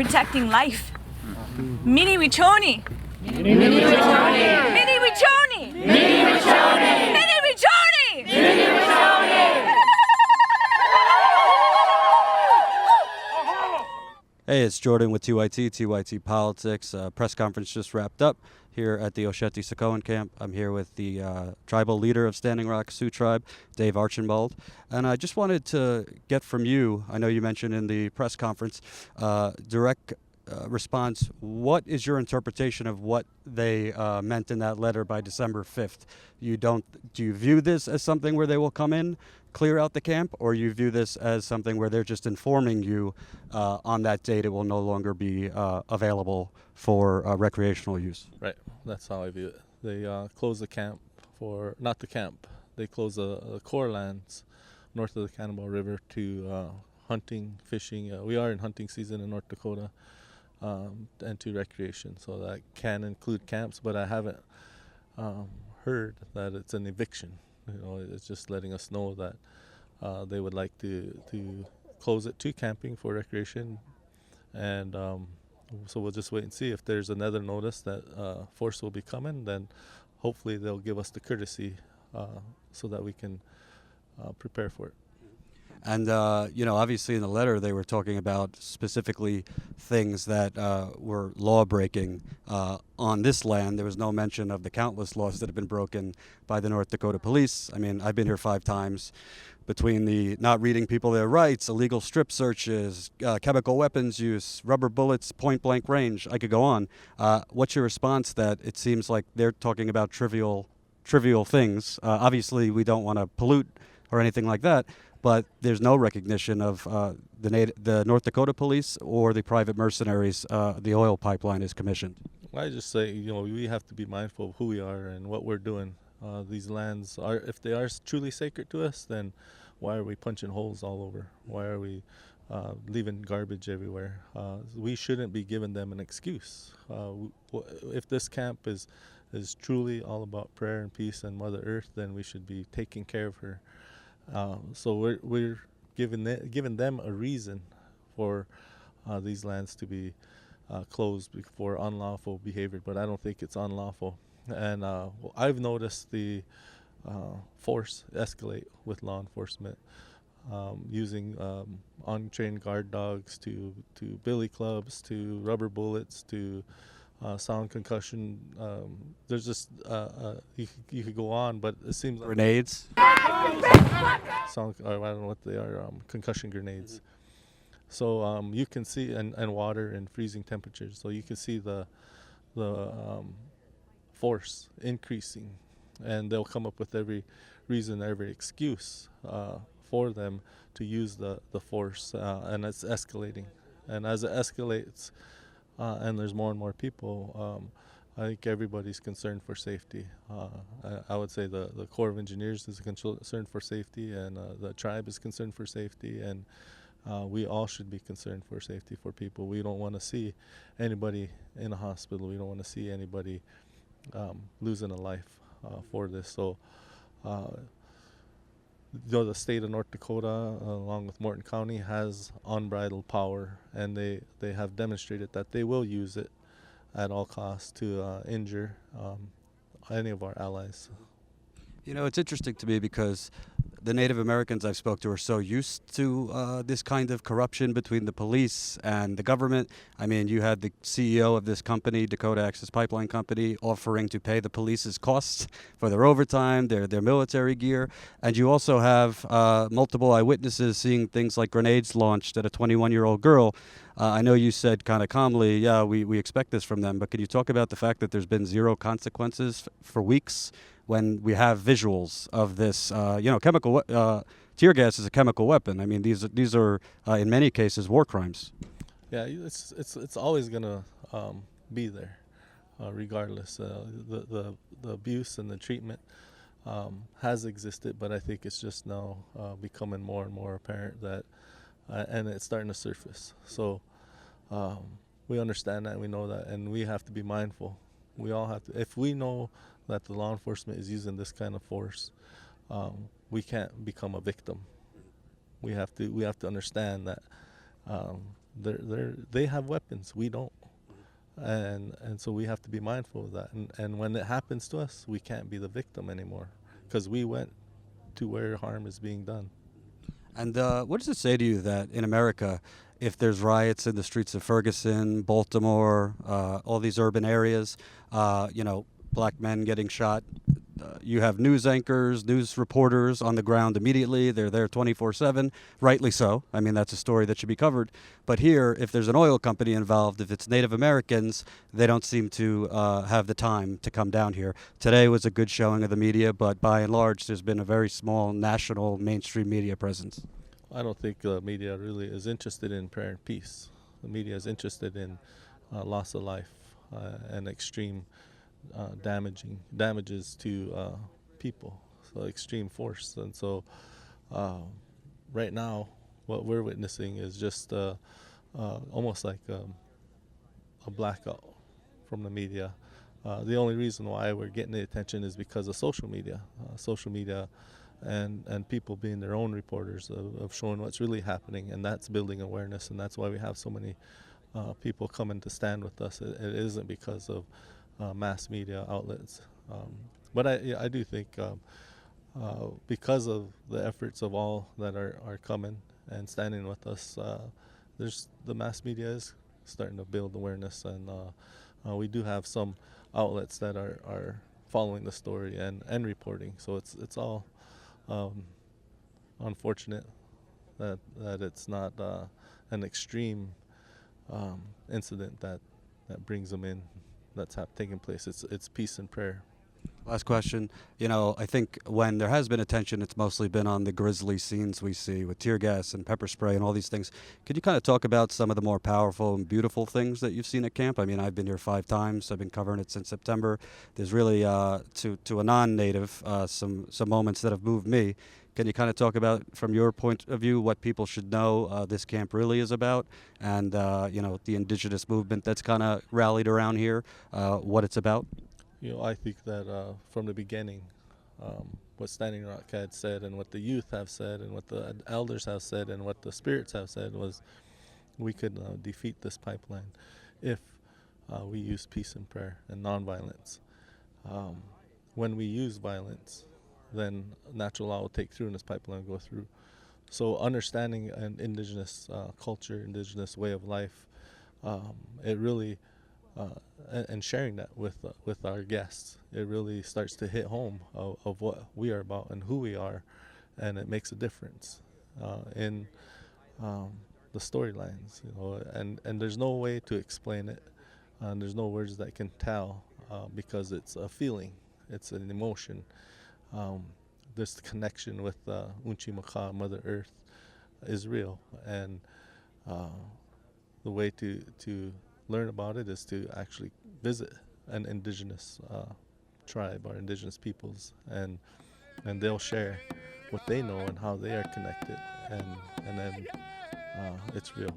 protecting life. Mini Wichoni! Mini Wichoni! Mini Wichoni! Mini Wichoni! Mini Wichoni! Mini Wichoni! Hey, it's Jordan with TYT Politics. Press conference just wrapped up here at the Oceti Sakowin camp. I'm here with the tribal leader of Standing Rock Sioux Tribe, Dave Archambault. And I just wanted to get from you, I know you mentioned in the press conference, direct response. What is your interpretation of what they meant in that letter by December 5th? Do you view this as something where they will come in, clear out the camp, or you view this as something where they're just informing you on that date it will no longer be available for recreational use? Right, that's how I view it. They close the camp for, not the camp, they close the core lands north of the Cannonball River to hunting, fishing. We are in hunting season in North Dakota, and to recreation. So that can include camps, but I haven't heard that it's an eviction. It's just letting us know that they would like to close it to camping for recreation, and so we'll just wait and see. If there's another notice that force will be coming, then hopefully they'll give us the courtesy so that we can prepare for it. And, obviously in the letter they were talking about specifically things that were law-breaking on this land. There was no mention of the countless laws that have been broken by the North Dakota police. I mean, I've been here 5 times. Between the not reading people their rights, illegal strip searches, chemical weapons use, rubber bullets, point-blank range, I could go on. What's your response that it seems like they're talking about trivial things? Obviously, we don't want to pollute or anything like that, but there's no recognition of the North Dakota police or the private mercenaries the oil pipeline is commissioned. I just say, we have to be mindful of who we are and what we're doing. These lands are, if they are truly sacred to us, then why are we punching holes all over? Why are we leaving garbage everywhere? We shouldn't be giving them an excuse. If this camp is truly all about prayer and peace and Mother Earth, then we should be taking care of her. So we're giving them a reason for these lands to be closed for unlawful behavior, but I don't think it's unlawful. And I've noticed the force escalate with law enforcement, using untrained guard dogs to billy clubs to rubber bullets to sound concussion. There's just you could go on, but it seems like Grenades? I don't know what they are. Concussion grenades. So you can see, and water and freezing temperatures. So you can see the force increasing, and they'll come up with every reason, every excuse for them to use the force, and it's escalating. And as it escalates, and there's more and more people, I think everybody's concerned for safety. I would say the Corps of Engineers is concerned for safety, and the tribe is concerned for safety, and we all should be concerned for safety for people. We don't want to see anybody in a hospital. We don't want to see anybody losing a life for this. So the state of North Dakota, along with Morton County, has unbridled power, and they have demonstrated that they will use it at all costs to injure any of our allies. It's interesting to me because the Native Americans I've spoke to are so used to this kind of corruption between the police and the government. I mean, you had the CEO of this company, Dakota Access Pipeline Company, offering to pay the police's costs for their overtime, their military gear. And you also have multiple eyewitnesses seeing things like grenades launched at a 21-year-old girl. I know you said kind of calmly, yeah, we expect this from them, but could you talk about the fact that there's been zero consequences for weeks when we have visuals of this? Chemical tear gas is a chemical weapon. I mean, these are in many cases war crimes. Yeah, it's always gonna be there, regardless. The abuse and the treatment has existed, but I think it's just now becoming more and more apparent that, and it's starting to surface. So we understand that, and we know that, and we have to be mindful. We all have to. If we know that the law enforcement is using this kind of force, we can't become a victim. We have to understand that they have weapons, we don't, and so we have to be mindful of that. And when it happens to us, we can't be the victim anymore, because we went to where harm is being done. And what does it say to you that in America, if there's riots in the streets of Ferguson, Baltimore, all these urban areas, black men getting shot, you have news anchors, news reporters on the ground immediately. They're there 24/7, rightly so. I mean, that's a story that should be covered. But here, if there's an oil company involved, if it's Native Americans, they don't seem to have the time to come down here. Today was a good showing of the media, but by and large, there's been a very small national mainstream media presence. I don't think the media really is interested in prayer and peace. The media is interested in loss of life and extreme damages to people, so extreme force. And so right now what we're witnessing is just almost like a blackout from the media. The only reason why we're getting the attention is because of social media and people being their own reporters of showing what's really happening, and that's building awareness, and that's why we have so many people coming to stand with us. It isn't because of mass media outlets, but I do think because of the efforts of all that are coming and standing with us, the mass media is starting to build awareness, and we do have some outlets that are following the story and reporting. So it's all unfortunate that it's not an extreme incident that brings them in. That's taking place. It's peace and prayer. Last question. I think when there has been attention, it's mostly been on the grisly scenes we see with tear gas and pepper spray and all these things. Could you kind of talk about some of the more powerful and beautiful things that you've seen at camp? I mean, I've been here 5 times. I've been covering it since September. There's really, to a non-native, some moments that have moved me. Can you kind of talk about, from your point of view, what people should know this camp really is about, and the indigenous movement that's kind of rallied around here, what it's about? I think that from the beginning, what Standing Rock had said, and what the youth have said, and what the elders have said, and what the spirits have said was, we could defeat this pipeline if we use peace and prayer and nonviolence. When we use violence, then natural law will take through and this pipeline will go through. So understanding an indigenous culture, indigenous way of life, it really, and sharing that with our guests, it really starts to hit home of what we are about and who we are, and it makes a difference in the storylines, and there's no way to explain it, and there's no words that can tell, because it's a feeling, it's an emotion. This connection with Unchi Maka, Mother Earth, is real, and the way to learn about it is to actually visit an indigenous tribe or indigenous peoples, and they'll share what they know and how they are connected, and then it's real.